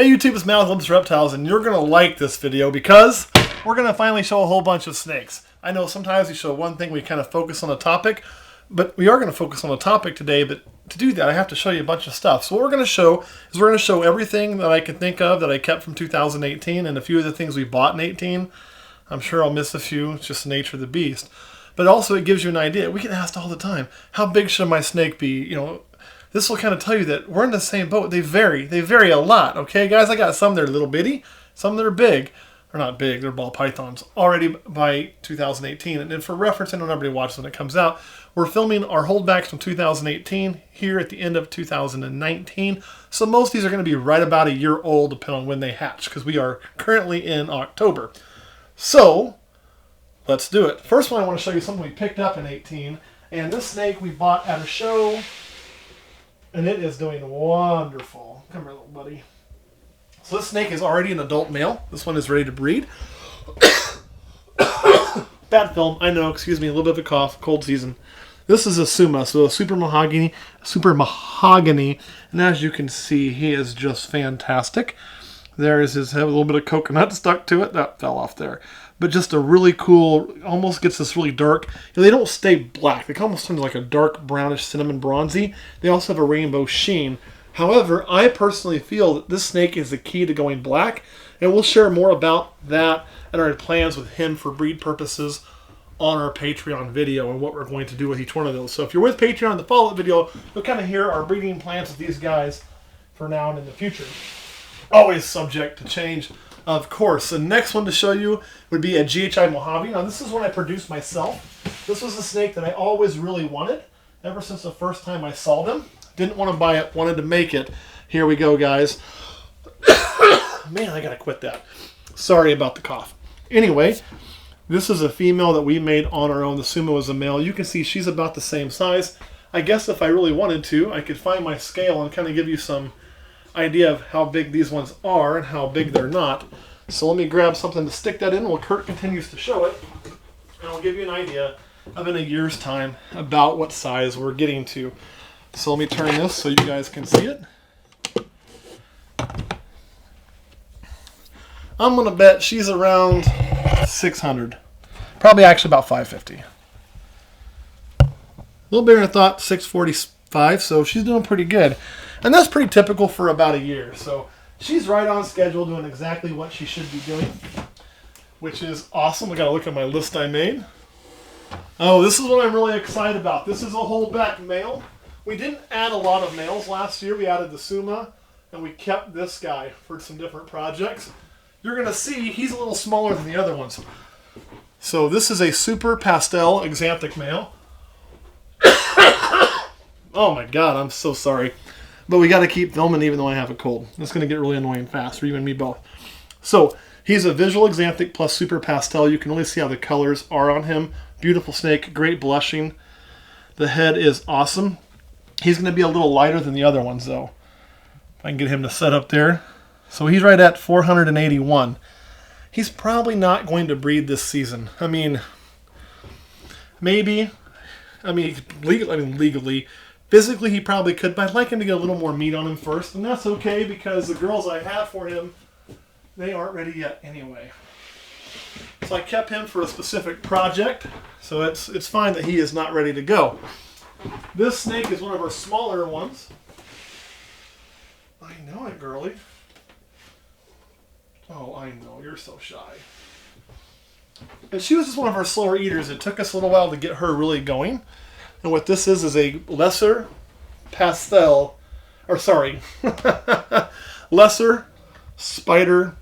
Hey YouTube, it's Mal with Olympus Reptiles, and you're going to like this video because we're going to finally show a whole bunch of snakes. I know sometimes we show one thing, we kind of focus on a topic, but we are going to focus on a topic today, but to do that I have to show you a bunch of stuff. So what we're going to show is we're going to show everything that I can think of that I kept from 2018 and a few of the things we bought in 18. I'm sure I'll miss a few, it's just the nature of the beast. But also it gives you an idea. We get asked all the time, how big should my snake be? You know, this will kind of tell you that we're in the same boat. They vary a lot, okay guys? I got some that are little bitty, some that are big. They're not big, they're ball pythons, already by 2018. And then for reference, I know everybody watches when it comes out, we're filming our holdbacks from 2018 here at the end of 2019. So most of these are going to be right about a year old, depending on when they hatch, because we are currently in October. So, let's do it. First one, I want to show you something we picked up in 18. And this snake we bought at a show, and it is doing wonderful. Come here, little buddy. So this snake is already an adult male. This one is ready to breed. Bad film, I know, excuse me, a little bit of a cough, cold season. This is Asuma, so a super mahogany, and as you can see, he is just fantastic. There is his head, a little bit of coconut stuck to it. That fell off there. But just a really cool, almost gets this really dark. You know, they don't stay black. They almost turn like a dark brownish cinnamon bronzy. They also have a rainbow sheen. However, I personally feel that this snake is the key to going black. And we'll share more about that and our plans with him for breed purposes on our Patreon video and what we're going to do with each one of those. So if you're with Patreon, the follow-up video, you'll kind of hear our breeding plans with these guys for now and in the future. Always subject to change, of course. The next one to show you would be a GHI Mojave. Now this is one I produced myself. This was a snake that I always really wanted ever since the first time I saw them. Didn't want to buy it, wanted to make it. Here we go, guys. Man, I gotta quit that. Sorry about the cough. Anyway, this is a female that we made on our own. The Asuma was a male. You can see she's about the same size. I guess if I really wanted to, I could find my scale and kind of give you some idea of how big these ones are and how big they're not. So let me grab something to stick that in while Kurt continues to show it. And I'll give you an idea of in a year's time about what size we're getting to. So let me turn this so you guys can see it. I'm going to bet she's around 600. Probably actually about 550. A little bigger than I thought, 645, so she's doing pretty good. And that's pretty typical for about a year. So she's right on schedule doing exactly what she should be doing, which is awesome. I got to look at my list I made. Oh, this is what I'm really excited about. This is a holdback male. We didn't add a lot of males last year. We added the Asuma, and we kept this guy for some different projects. You're going to see he's a little smaller than the other ones. So this is a super pastel exanthic male. Oh my God, I'm so sorry. But we got to keep filming even though I have a cold. It's going to get really annoying fast for you and me both. So he's a visual exanthic plus super pastel. You can really see how the colors are on him. Beautiful snake, great blushing. The head is awesome. He's going to be a little lighter than the other ones though. If I can get him to set up there. So he's right at 481. He's probably not going to breed this season. I mean, maybe. Legally. Physically, he probably could, but I'd like him to get a little more meat on him first. And that's okay, because the girls I have for him, they aren't ready yet anyway. So I kept him for a specific project, so it's fine that he is not ready to go. This snake is one of our smaller ones. I know it, girlie. Oh, I know, you're so shy. And she was just one of our slower eaters. It took us a little while to get her really going. And what this is a lesser pastel, or sorry, lesser spider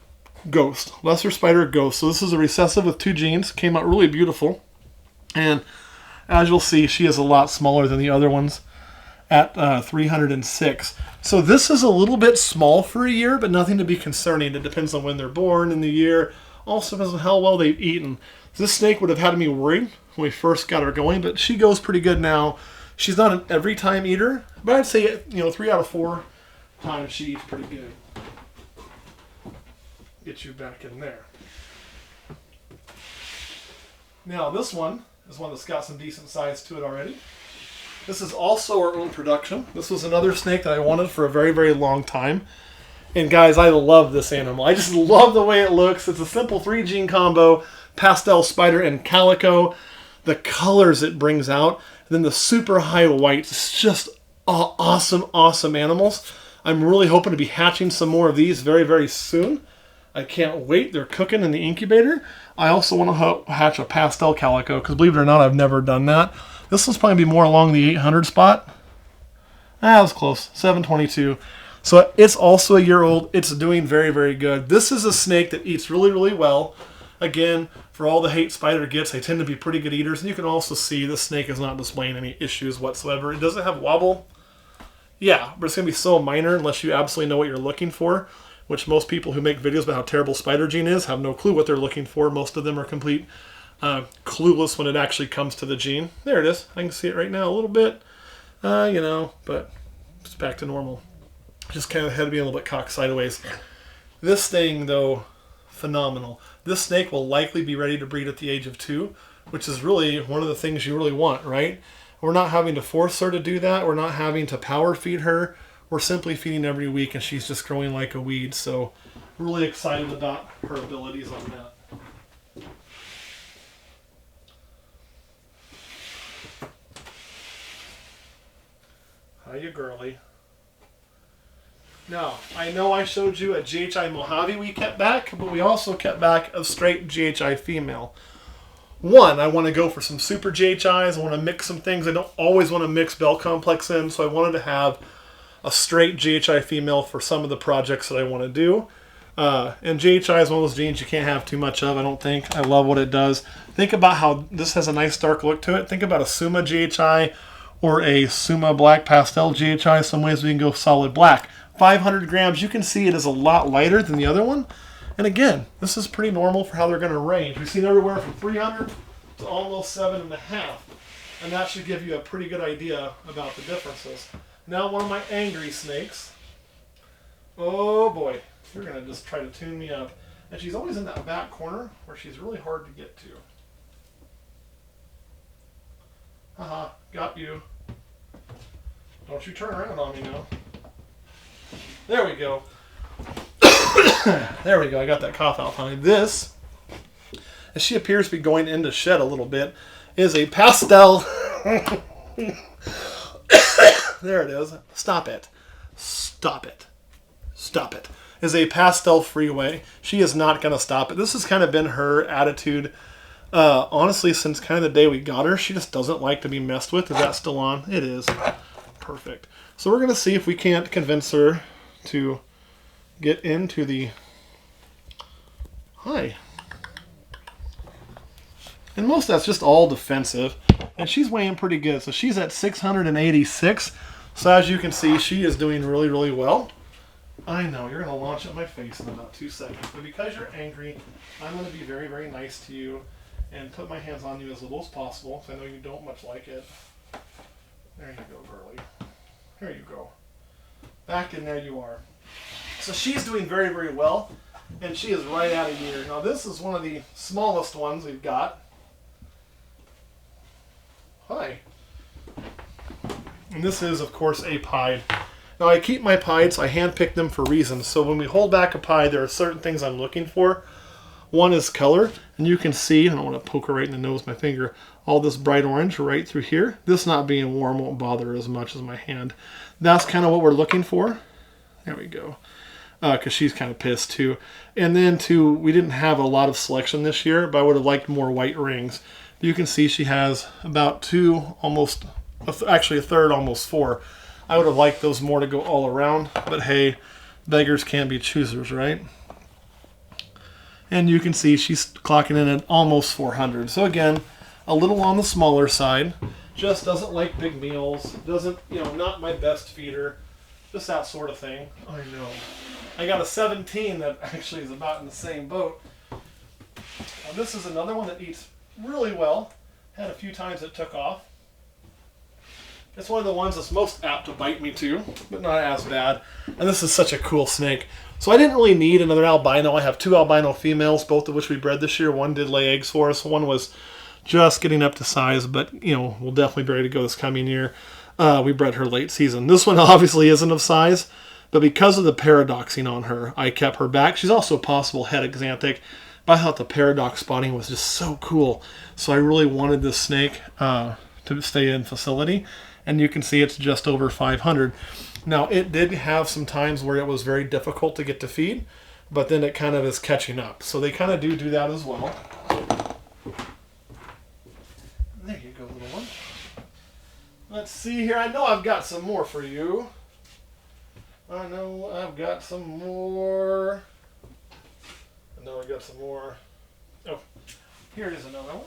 ghost. Lesser spider ghost. So this is a recessive with 2 genes. Came out really beautiful. And as you'll see, she is a lot smaller than the other ones at 306. So this is a little bit small for a year, but nothing to be concerning. It depends on when they're born in the year. Also depends on how well they've eaten. This snake would have had me worried when we first got her going, but she goes pretty good now. She's not an every time eater, but I'd say 3 out of 4 times she eats pretty good. Get you back in there. Now this one is one that's got some decent size to it already. This is also our own production. This was another snake that I wanted for a very, very long time. And guys, I love this animal. I just love the way it looks. It's a simple 3-gene combo, pastel, spider, and calico. The colors it brings out, and then the super high whites. It's just awesome, awesome animals. I'm really hoping to be hatching some more of these very, very soon. I can't wait. They're cooking in the incubator. I also want to hatch a pastel calico, because believe it or not, I've never done that. This one's probably be more along the 800 spot. That was close. 722. So it's also a year old. It's doing very, very good. This is a snake that eats really, really well. Again, for all the hate spider gets, they tend to be pretty good eaters. And you can also see this snake is not displaying any issues whatsoever. It doesn't have wobble. Yeah, but it's going to be so minor unless you absolutely know what you're looking for, which most people who make videos about how terrible spider gene is have no clue what they're looking for. Most of them are complete clueless when it actually comes to the gene. There it is. I can see it right now a little bit, but it's back to normal. Just kind of had to be a little bit cocked sideways. This thing, though, phenomenal. This snake will likely be ready to breed at the age of 2, which is really one of the things you really want, right? We're not having to force her to do that. We're not having to power feed her. We're simply feeding every week, and she's just growing like a weed. So really excited about her abilities on that. Hiya, girly. Now, I know I showed you a GHI Mojave we kept back, but we also kept back a straight GHI female. One, I want to go for some super GHIs. I want to mix some things. I don't always want to mix Bell Complex in, so I wanted to have a straight GHI female for some of the projects that I want to do. And GHI is one of those genes you can't have too much of, I don't think. I love what it does. Think about how this has a nice dark look to it. Think about a Asuma GHI or a Asuma Black Pastel GHI. Some ways we can go solid black. 500 grams, you can see it is a lot lighter than the other one. And again, this is pretty normal for how they're going to range. We've seen everywhere from 300 to almost 7.5. And that should give you a pretty good idea about the differences. Now one of my angry snakes. Oh boy, you're going to just try to tune me up. And she's always in that back corner where she's really hard to get to. Haha, got you. Don't you turn around on me now. There we go. There we go. I got that cough out finally. This, as she appears to be going into shed a little bit, is a pastel. There it is. Stop it. Stop it. Stop it. Is a pastel freeway. She is not going to stop it. This has kind of been her attitude, honestly, since kind of the day we got her. She just doesn't like to be messed with. Is that still on? It is. Perfect. So we're going to see if we can't convince her to get into the hi. And most of that's just all defensive. And she's weighing pretty good. So she's at 686. So as you can see, she is doing really, really well. I know, you're going to launch at my face in about 2 seconds. But because you're angry, I'm going to be very, very nice to you and put my hands on you as little as possible. Because I know you don't much like it. There you go, girly. There you go. Back in there you are. So she's doing very, very well. And she is right at a year. Now this is one of the smallest ones we've got. Hi. And this is, of course, a pied. Now I keep my pieds, I handpick them for reasons. So when we hold back a pied, there are certain things I'm looking for. One is color, and you can see, I don't want to poke her right in the nose with my finger, all this bright orange right through here. This not being warm won't bother her as much as my hand. That's kind of what we're looking for. There we go. Because she's kind of pissed too. And then too, we didn't have a lot of selection this year, but I would have liked more white rings. You can see she has about 2, almost, actually a third, almost 4. I would have liked those more to go all around, but hey, beggars can't be choosers, right? And you can see she's clocking in at almost 400. So again, a little on the smaller side. Just doesn't like big meals. Doesn't, not my best feeder. Just that sort of thing. I know. I got a 17 that actually is about in the same boat. Now this is another one that eats really well. Had a few times it took off. It's one of the ones that's most apt to bite me too, but not as bad. And this is such a cool snake. So I didn't really need another albino. I have 2 albino females, both of which we bred this year. One did lay eggs for us. One was just getting up to size, but we'll definitely be ready to go this coming year. We bred her late season. This one obviously isn't of size, But because of the paradoxing on her, I kept her back. She's also a possible het exanthic, but I thought the paradox spotting was just so cool. So I really wanted this snake to stay in facility. And you can see it's just over 500. Now, it did have some times where it was very difficult to get to feed, but then it kind of is catching up. So they kind of do that as well. There you go, little one. Let's see here. I know I've got some more for you. I know I've got some more. Oh, here is another one.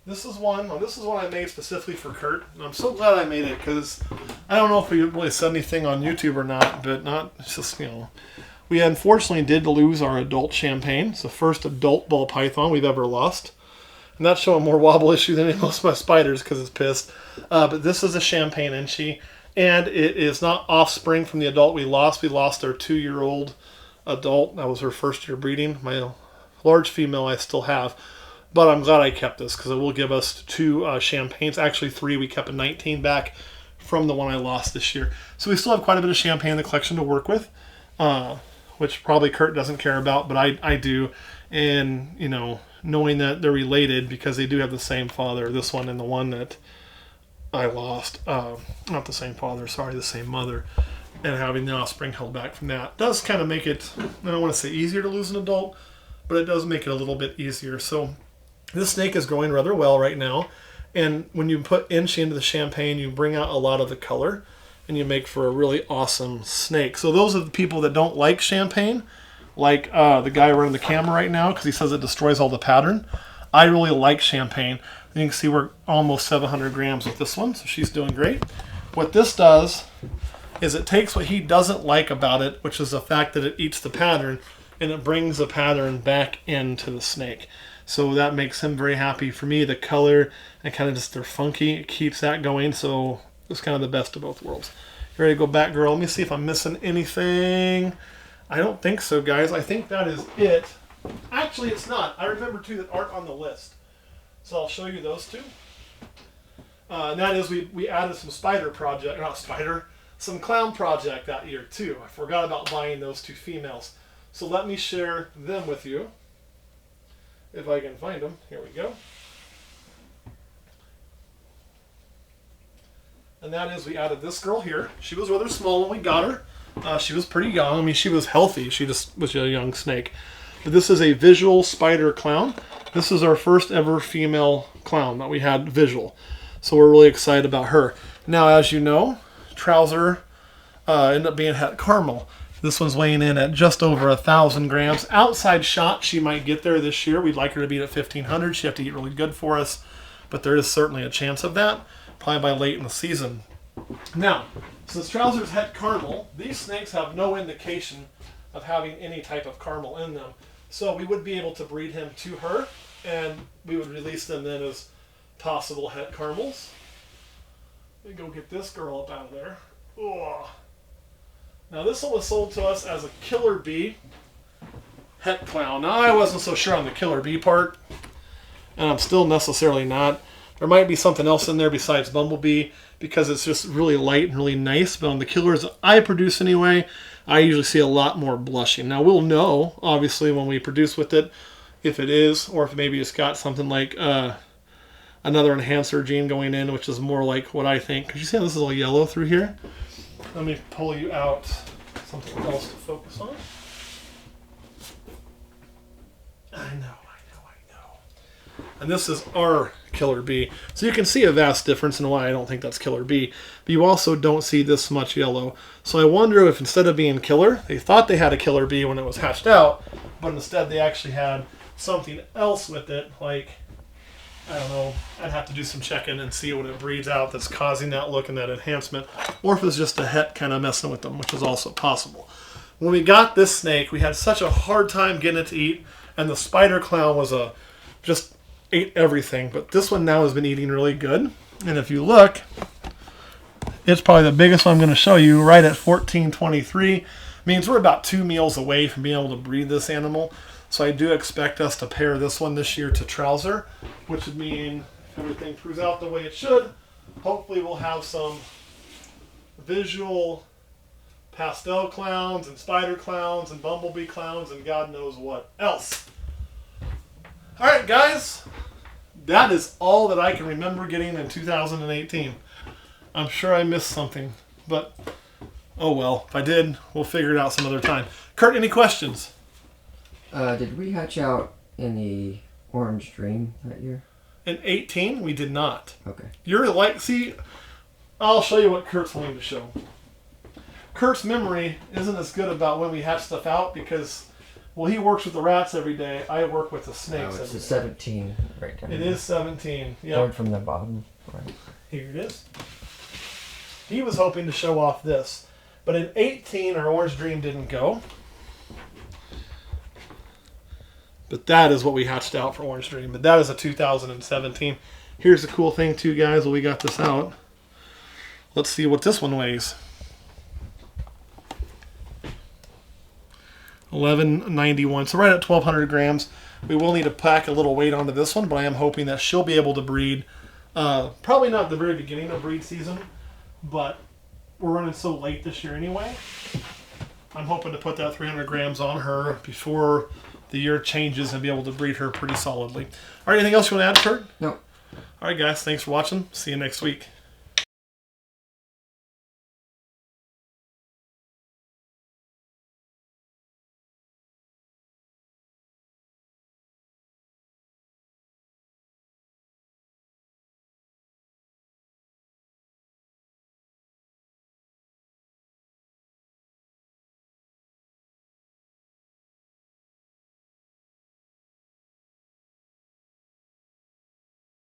This is one I made specifically for Kurt. And I'm so glad I made it because I don't know if we really said anything on YouTube or not, but it's just, we unfortunately did lose our adult champagne. It's the first adult ball python we've ever lost. And that's showing more wobble issue than most of my spiders because it's pissed. But this is a champagne Inchi, and it is not offspring from the adult we lost. We lost our 2-year-old adult. That was her first year breeding. My large female I still have. But I'm glad I kept this because it will give us 2 champagnes. Actually 3. We kept a 19 back from the one I lost this year. So we still have quite a bit of champagne in the collection to work with, which probably Kurt doesn't care about, but I do. And, knowing that they're related because they do have the same father, this one and the one that I lost. Not the same father, sorry, the same mother. And having the offspring held back from that does kind of make it, I don't want to say easier to lose an adult, but it does make it a little bit easier. So this snake is growing rather well right now. And when you put Inchi into the champagne, you bring out a lot of the color and you make for a really awesome snake. So those are the people that don't like champagne, like the guy running the camera right now because he says it destroys all the pattern. I really like champagne. And you can see we're almost 700 grams with this one, so she's doing great. What this does is it takes what he doesn't like about it, which is the fact that it eats the pattern, and it brings the pattern back into the snake. So that makes him very happy. For me, the color and kind of just they're funky, it keeps that going. So it's kind of the best of both worlds. You ready to go back, girl? Let me see if I'm missing anything. I don't think so, guys. I think that is it. Actually, it's not. I remember 2 that aren't on the list. So I'll show you those 2. And that is we added some some clown project that year too. I forgot about buying those 2 females. So let me share them with you. If I can find them. Here we go. And that is we added this girl here. She was rather small when we got her. She was pretty young. I mean, she was healthy. She just was a young snake. But this is a visual spider clown. This is our first ever female clown that we had visual. So we're really excited about her. Now, as you know, Trouser ended up being het caramel. This one's weighing in at just over 1,000 grams. Outside shot, she might get there this year. We'd like her to be at 1,500. She'd have to eat really good for us. But there is certainly a chance of that, probably by late in the season. Now, since Trouser's het caramel, these snakes have no indication of having any type of caramel in them. So we would be able to breed him to her, and we would release them then as possible het caramels. Let me go get this girl up out of there. Ugh. Now this one was sold to us as a killer bee het clown. Now I wasn't so sure on the killer bee part, and I'm still necessarily not. There might be something else in there besides bumblebee because it's just really light and really nice. But on the killers that I produce anyway, I usually see a lot more blushing. Now we'll know, obviously, when we produce with it, if it is, or if maybe it's got something like another enhancer gene going in, which is more like what I think. Because you see how this is all yellow through here? Let me pull you out something else to focus on. I know. And this is our killer bee. So you can see a vast difference in why I don't think that's killer bee. But you also don't see this much yellow. So I wonder if instead of being killer, they thought they had a killer bee when it was hatched out, but instead they actually had something else with it, like, I don't know, I'd have to do some checking and see what it breeds out that's causing that look and that enhancement, or if it's just a het kind of messing with them, which is also possible. When we got this snake, we had such a hard time getting it to eat, and the spider clown was just ate everything, but this one now has been eating really good. And if you look, it's probably the biggest one I'm going to show you, right at 1423. Means we're about 2 meals away from being able to breed this animal. So I do expect us to pair this one this year to Trouser, which would mean if everything proves out the way it should, hopefully we'll have some visual pastel clowns and spider clowns and bumblebee clowns and God knows what else. All right, guys. That is all that I can remember getting in 2018. I'm sure I missed something, but oh well. If I did, we'll figure it out some other time. Kurt, any questions? Did we hatch out any Orange Dream that year? In 18, we did not. Okay. You're like, see, I'll show you what Kurt's wanting to show. Kurt's memory isn't as good about when we hatch stuff out because, well, he works with the rats every day. I work with the snakes Oh, it's every a day. 17 right down It there. is 17. Third Yeah. from the bottom. Right. Here it is. He was hoping to show off this. But in 18, our Orange Dream didn't go. But that is what we hatched out for Orange Dream. But that is a 2017. Here's the cool thing, too, guys, while we got this out. Let's see what this one weighs. 1191. So right at 1,200 grams. We will need to pack a little weight onto this one, but I am hoping that she'll be able to breed. Probably not at the very beginning of breed season, but we're running so late this year anyway. I'm hoping to put that 300 grams on her before the year changes and be able to breed her pretty solidly. All right, anything else you want to add, Kurt? No. All right, guys, thanks for watching. See you next week.